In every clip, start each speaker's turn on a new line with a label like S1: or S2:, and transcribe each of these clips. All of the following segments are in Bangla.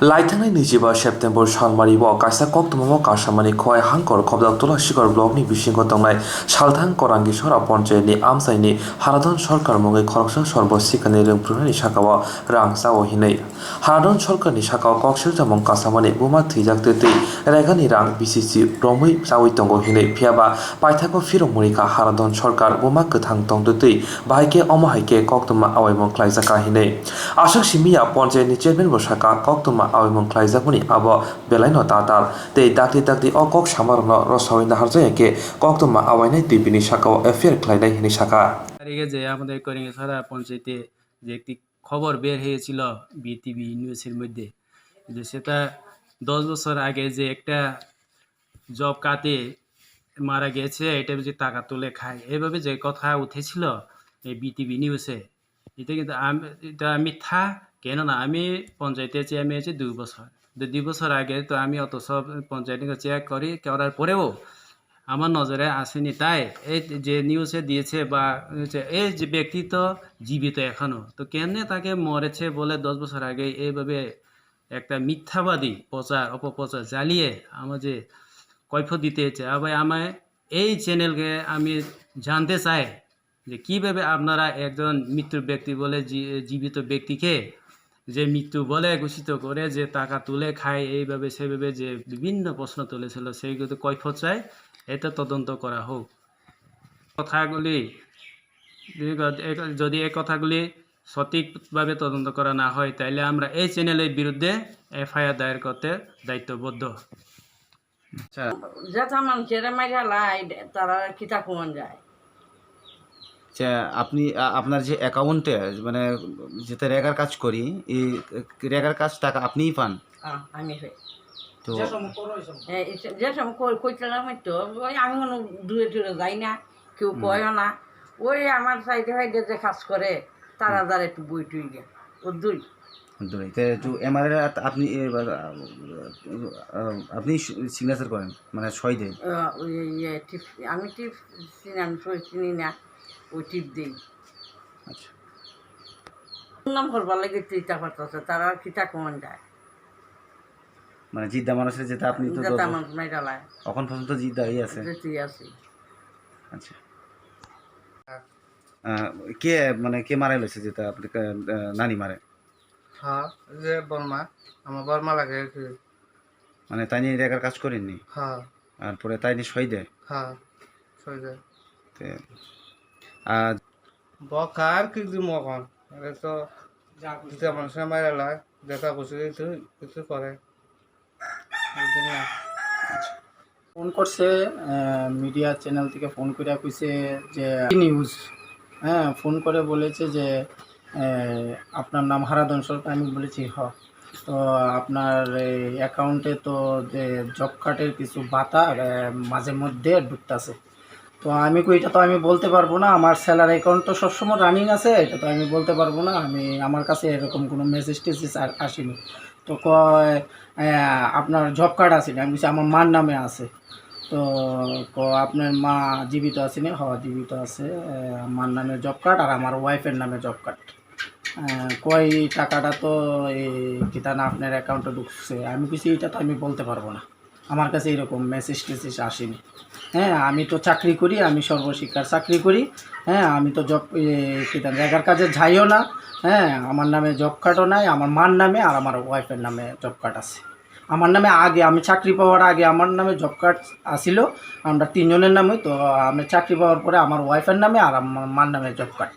S1: लाइथांनाय 25 सेप्तेम्बर सालमारिआव कायसा कक्तमाव कासामानि खहाय हांकर खबदाव तुलासिगर ब्लकनि बिसिंखौ दंनाय सालथां करांगिसरा पन्चायतनि आमसाइनि हारादन सरकार मुङै खरगसा सर्ब सिखानि रोंफ्रुनायनि साखाव रां जावहिनै हारादन सरकारनि साखाव कक्सेल जामं कासामानि बुमा थैजाक तै रेगानि रां बिसिसि ब्रह्मै जावै दंग हिनै फियाबा पाइथाखौ फिरमुरिखा हारादन सरकार बुमा गोथां दंद तै बाहायके अमाहायके कक्तमा आवायमं ख्लायजाका हिनै आसक सिमिया पन्चायतनि चेयरमेन बसाका कक्तमा आवायमं ख्लायजाकनि आब बेलायनो ताताल तै दाक्ति अ कक सामारनो रसावै नाहारजायाके कक्तमा आवायनाय टिपिनि साखाव एफियार ख्लायनाय हिनै साखा
S2: তারিখে যে আমাদের করিঙ্গছড়া পঞ্চায়েতে যে একটি খবর বের হয়েছিল বিটিভি নিউজের মধ্যে যে সেটা 10 বছর আগে যে একটা জব কাটে মারা গেছে এটা যে টাকা তুলে খায় এইভাবে যে কথা উঠেছিল এই বিটিভি নিউজে এটা কিন্তু এটা মিথ্যা কেননা আমি পঞ্চায়েতের চেয়ারম্যান আছি 2 বছর 2 বছর আগে তো আমি অত সব পঞ্চায়েতকে চেক করার পরেও আমার নজরে আসেনি তাই এই যে নিউজে দিয়েছে বা এই যে ব্যক্তি তো জীবিত এখনো তো কেমনে তাকে মরেছে বলে 10 বছর আগে এইভাবে একটা মিথ্যাবাদী অপপ্রচার জ্বালিয়ে আমাদের কৈফিয়ত দিতে হচ্ছে আবার আমায় এই চ্যানেলকে আমি জানতে চাই যে কীভাবে আপনারা একজন মৃত্যু ব্যক্তি বলে জীবিত ব্যক্তিকে যে মৃত্যু বলে ঘোষিত করে যে টাকা তুলে খায় এইভাবে সেভাবে যে বিভিন্ন প্রশ্ন তুলেছিল সেইগুলো কৈফিয়ত চাই এটা তদন্ত করা হোক কথাগুলি যদি এই কথাগুলি সঠিকভাবে তদন্ত করা না হয় তাহলে আমরা এই চ্যানেলের বিরুদ্ধে এফআইআর দায়ের করতে দায়িত্ববদ্ধ
S3: আচ্ছা
S4: যেটা মানুষের মাইরালাই তারা কিতা কমন যায়
S3: আচ্ছা আপনি আপনার যে অ্যাকাউন্টে মানে যেটা রেগার কাজ করি এই রেগার কাজ টাকা আপনিই পান
S4: আমি হই
S3: তো
S4: যে সময় কইছিলাম তো ওই আমি কোনো দূরে দূরে যাই না কেউ কয়ও না ওই আমার সাইডে সাইডে যে কাজ করে তারা দ্বারা একটু বই টুই গে ও দুই
S3: একটু এমআরআই আপনি আপনি সিগনেচার করেন মানে সই দেন
S4: টিপ আমি টিপ আমি সই চিনি না ওই টিপ দিই
S3: আচ্ছা
S4: নাম করবার লাগে চিন্তা করতেছে তারা কিতা কমন যায়
S3: মানে জিদ্দা মানুষের যেটা আপনি তো
S4: যেটা মানুষ মাইরালায়
S3: এখন পর্যন্ত জিদ্দাই আছে
S4: যেতেই আছি
S3: আচ্ছা কে মানে কে মারা গেছে যেটা আপনি নানি মারে
S5: হ্যাঁ যে বর্মা আমার বর্মা লাগে
S3: মানে তাই নিয়ে রেগার কাজ করেননি
S5: হ্যাঁ
S3: আর পরে তাই নিয়ে সই দেয়
S5: হ্যাঁ সইজে
S3: আর
S5: বকার কি দিব এখন এটা তো যেটা মানুষের মারা লাগে যেটা বসে কিছু করে
S6: ফোন করছে মিডিয়া চ্যানেল থেকে ফোন করে কইছে যে নিউজ হ্যাঁ ফোন করে বলেছে যে আপনার নাম হারাদন সরকার আমি বলেছি তো আপনার অ্যাকাউন্টে তো যে জব কার্ডের কিছু বাতা মাঝে মধ্যে ঢুকতেছে তো আমি এটা তো আমি বলতে পারবো না আমার স্যালারি অ্যাকাউন্ট তো সবসময় রানিং আছে এটা তো আমি বলতে পারবো না আমি আমার কাছে এরকম কোনো মেসেজ টেসেজ আসেনি তো কয় আপনার জব কার্ড আসেনি আমি বলছি আমার মার নামে আছে তো আপনার মা জীবিত আসেনি জীবিত আছে মার নামে জব কার্ড আর আমার ওয়াইফের নামে জব কার্ড কয় টাকাটা তো এই কিতা না আপনার অ্যাকাউন্টে ঢুকছে আমি কিছু এটা তো আমি বলতে পারবো না আমার কাছে এরকম মেসেজ টেসেজ আসেনি হ্যাঁ আমি তো চাকরি করি আমি সর্বশিক্ষার চাকরি করি হ্যাঁ আমি তো জব কিতা রেগার কাজে যাইও না হ্যাঁ আমার নামে জব কার্ডও নাই আমার মার নামে আর আমার ওয়াইফের নামে জব কার্ড আছে আমার নামে আগে আমি চাকরি পাওয়ার আগে আমার নামে জব কার্ড আসিল আমরা তিনজনের নামে তো আমি চাকরি পাওয়ার পরে আমার ওয়াইফের নামে আর আমার মার নামে জব কার্ড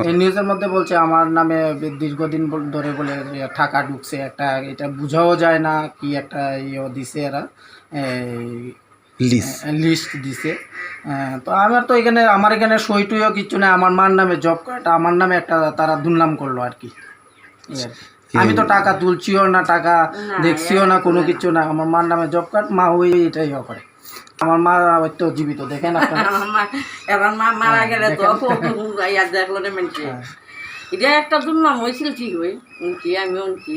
S6: এই নিউজের মধ্যে বলছে আমার নামে দীর্ঘদিন ধরে বলে টাকা ঢুকছে একটা এটা বোঝাও যায় না কি একটা দিছে এরা লিস্ট দিছে তো আমার তো এখানে আমার এখানে সই টইও কিচ্ছু নেই আমার মার নামে জব কার্ড আমার নামে একটা তারা দুর্নাম করলো আর কি আমি তো টাকা তুলছিও না টাকা দেখছিও না কোনো কিছু না আমার মার নামে জব কার্ড মা ওই এটাই করে আমার মা তো জীবিত দেখেন
S4: এবার মা মারা গেলে তো দেখলো এটা একটা দুর্নাম হয়েছিল ঠিক হই উনকি আমি উনকি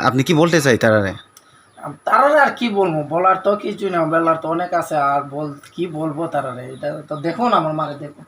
S3: আপনি কি বলতে চাই তারা
S6: আর কি বলবো বলার তো কিছু না বলার তো অনেক আছে আর কি বলবো তারা এটা তো দেখুন আমার মারে দেখুন